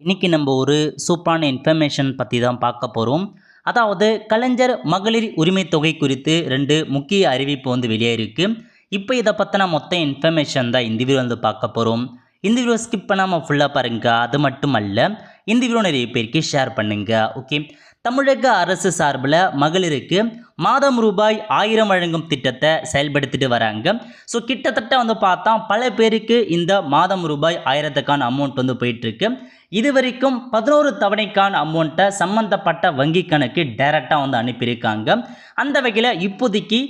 இன்னைக்கு நம்ம ஒரு சூப்பரான இன்ஃபர்மேஷன் பற்றி தான் பார்க்க போகிறோம். அதாவது கலைஞர் மகளிர் உரிமை தொகை குறித்து 2 முக்கிய அறிவிப்பு வெளியாயிருக்கு. இப்போ இதை பற்றின மொத்த இன்ஃபர்மேஷன் தான் இந்த வீடியோ பார்க்க போகிறோம். இந்த வீடியோ ஸ்கிப் பண்ணாமல் ஃபுல்லாக பாருங்க. அது மட்டும் அல்ல, இந்த வீடியோ நிறைய பேருக்கு ஷேர் பண்ணுங்க. ஓகே, தமிழக அரசு சார்பில் மகளிருக்கு மாதம் ரூபாய் 1000 வழங்கும் திட்டத்தை செயல்படுத்திட்டு வராங்க. ஸோ கிட்டத்தட்ட பார்த்தா பல பேருக்கு இந்த மாதம் ரூபாய் 1000க்கான அமௌண்ட் போயிட்டுருக்கு. இது வரைக்கும் 11 தவணைக்கான அமௌண்ட்டை சம்மந்தப்பட்ட வங்கி கணக்கு டைரெக்டாக அனுப்பியிருக்காங்க. அந்த வகையில் இப்போதைக்கு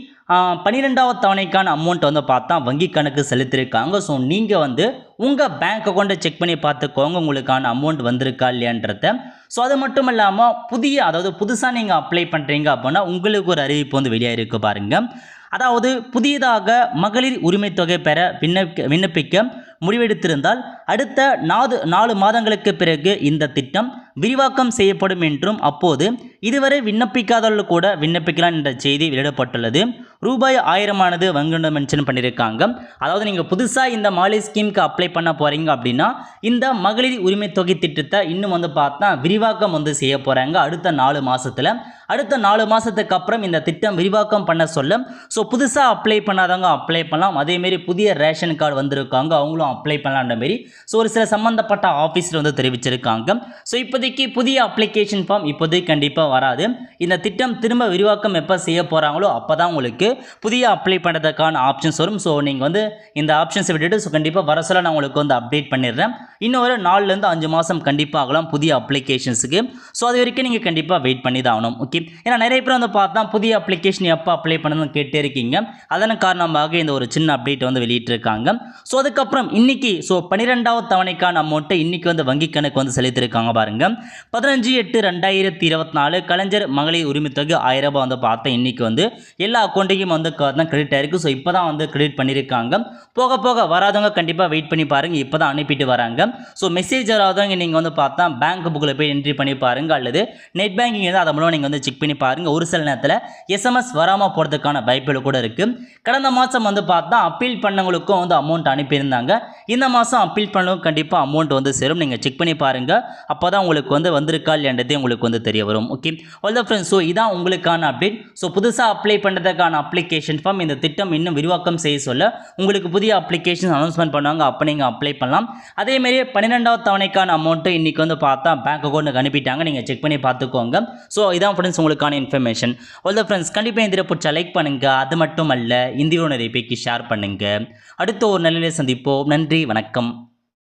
12வது தவணைக்கான அமௌண்ட் பார்த்தா வங்கி கணக்கு செலுத்தியிருக்காங்க. ஸோ நீங்கள் உங்கள் பேங்க் அக்கௌண்ட்டை செக் பண்ணி பார்த்துக்கோங்க, உங்களுக்கான அமௌண்ட் வந்திருக்கா இல்லையான்றத. ஸோ அது மட்டும் இல்லாமல் புதுசாக நீங்கள் அப்ளை பண்ணுறீங்க அப்படின்னா உங்களுக்கு ஒரு அறிவிப்பு வெளியாகிருக்கு பாருங்கள். அதாவது புதியதாக மகளிர் உரிமை தொகை பெற விண்ணப்பிக்க முடிவெடுத்திருந்தால் அடுத்த 4 மாதங்களுக்கு பிறகு இந்த திட்டம் விரிவாக்கம் செய்யப்படும் என்றும், அப்போது இதுவரை விண்ணப்பிக்காதவர்கள் கூட விண்ணப்பிக்கலாம் என்ற செய்தி வெளியிடப்பட்டுள்ளது. ரூபாய் 1000 வங்கியிடம் மென்ஷன் பண்ணியிருக்காங்க. அதாவது நீங்கள் புதுசாக இந்த மகளிர் ஸ்கீமுக்கு அப்ளை பண்ண போகிறீங்க அப்படின்னா இந்த மகளிர் உரிமை தொகை திட்டத்தை இன்னும் பார்த்தா விரிவாக்கம் செய்ய போகிறாங்க அடுத்த 4 மாதத்தில். அடுத்த 4 மாதத்துக்கு அப்புறம் இந்த திட்டம் விரிவாக்கம் பண்ண சொல்ல, ஸோ புதுசாக அப்ளை பண்ணாதவங்க அப்ளை பண்ணலாம். அதேமாரி புதிய ரேஷன் கார்டு வந்திருக்காங்க, அவங்களும் அப்ளை பண்ணலான்ற மாரி ஸோ ஒரு சில சம்மந்தப்பட்ட ஆஃபீஸில் தெரிவிச்சிருக்காங்க. ஸோ இப்போதைக்கு புதிய அப்ளிகேஷன் ஃபார்ம் இப்போதைக்கு கண்டிப்பாக வராது. இந்த திட்டம் திரும்ப விரிவாக்கம் எப்போ செய்ய போகிறாங்களோ அப்போ தான் உங்களுக்கு புதிய அப்ளை பண்ணுறதுக்கான ஆப்ஷன்ஸ் வரும். ஸோ நீங்கள் இந்த ஆப்ஷன்ஸை விட்டுட்டு ஸோ கண்டிப்பாக வர சொல்ல நான் உங்களுக்கு அப்டேட் பண்ணிடுறேன். இன்னும் ஒரு 4லேருந்து 5 மாதம் கண்டிப்பாக ஆகலாம் புதிய அப்ளிகேஷன்ஸுக்கு. ஸோ அது வரைக்கும் நீங்கள் கண்டிப்பாக வெயிட் பண்ணி தான் ஆகணும். ஓகே, ஏன்னா நிறைய பேர் பார்த்தா புதிய அப்ளிகேஷன் எப்போ அப்ளை பண்ணணும்னு கேட்டே இருக்கீங்க. அதன் காரணமாக இந்த ஒரு சின்ன அப்டேட் வெளியிட்டிருக்காங்க. ஸோ அதுக்கப்புறம் இன்னைக்கு 12வது தவணைக்கான அமௌண்ட்டை இன்னைக்கு வங்கி கணக்கு செலுத்தியிருக்காங்க பாருங்க. 15/8/2024 கலைஞர் மகளிர் உரிமை தொகை 1000 ரூபாய் பார்த்தா இன்னைக்கு எல்லா அக்கௌண்ட்டையும் கிரெடிட் ஆயிருக்கு. ஸோ இப்போ தான் கிரெடிட் பண்ணியிருக்காங்க. போக போக வராதவங்க கண்டிப்பாக வெயிட் பண்ணி பாருங்க. இப்போ தான் அனுப்பிட்டு வராங்க. ஸோ மெசேஜ் வராதவங்க நீங்கள் பார்த்தா பேங்க் புக்கில் போய் என்ட்ரி பண்ணி பாருங்க, அல்லது நெட் பேங்கிங் அதை மூலம் நீங்கள் செக் பண்ணி பாருங்க. ஒரு சில நேரத்தில் எஸ்எம்எஸ் வராமல் போகிறதுக்கான வாய்ப்புகள் கூட இருக்கு. கடந்த மாதம் பார்த்தா அப்பீல் பண்ணவங்களுக்கும் அமௌண்ட் அனுப்பியிருந்தாங்க. இந்த மாதம் அப்பீல் பண்ணவங்க கண்டிப்பாக அமௌண்ட் சேரும். நீங்கள் செக் பண்ணி பாருங்க, அப்போ தான் உங்களுக்கு வந்திருக்கா இல்லைன்றதே உங்களுக்கு தெரிய வரும். Okay, all the friends, so இதான் உங்களுக்கான அப்டேட். ஸோ புதுசாக அப்ளை பண்ணுறதுக்கான அப்ளிகேஷன் ஃபார்ம் இந்த திட்டம் இன்னும் விரிவாக்கம் செய்ய சொல்ல உங்களுக்கு புதிய அப்ளிகேஷன் அனௌன்ஸ்மெண்ட் பண்ணுவாங்க. அப்போ நீங்கள் அப்ளை பண்ணலாம். அதேமாரி 12வது தவணைக்கான அமௌண்ட்டு இன்னைக்கு பார்த்தா பேங்க் அக்கௌண்ட்டுக்கு அனுப்பிட்டாங்க. நீங்கள் செக் பண்ணி பார்த்துக்கோங்க. ஸோ இதான் ஃப்ரெண்ட்ஸ் உங்களுக்கான இன்ஃபர்மேஷன். ஆல் த ஃப்ரெண்ட்ஸ், கண்டிப்பாக இந்த பிடிச்சா லைக் பண்ணுங்க. அது மட்டும் அல்ல, இந்த வீடியோ நிறைய பேருக்கு ஷேர் பண்ணுங்க. அடுத்த ஒரு நல்ல சந்திப்போம். நன்றி, வணக்கம்.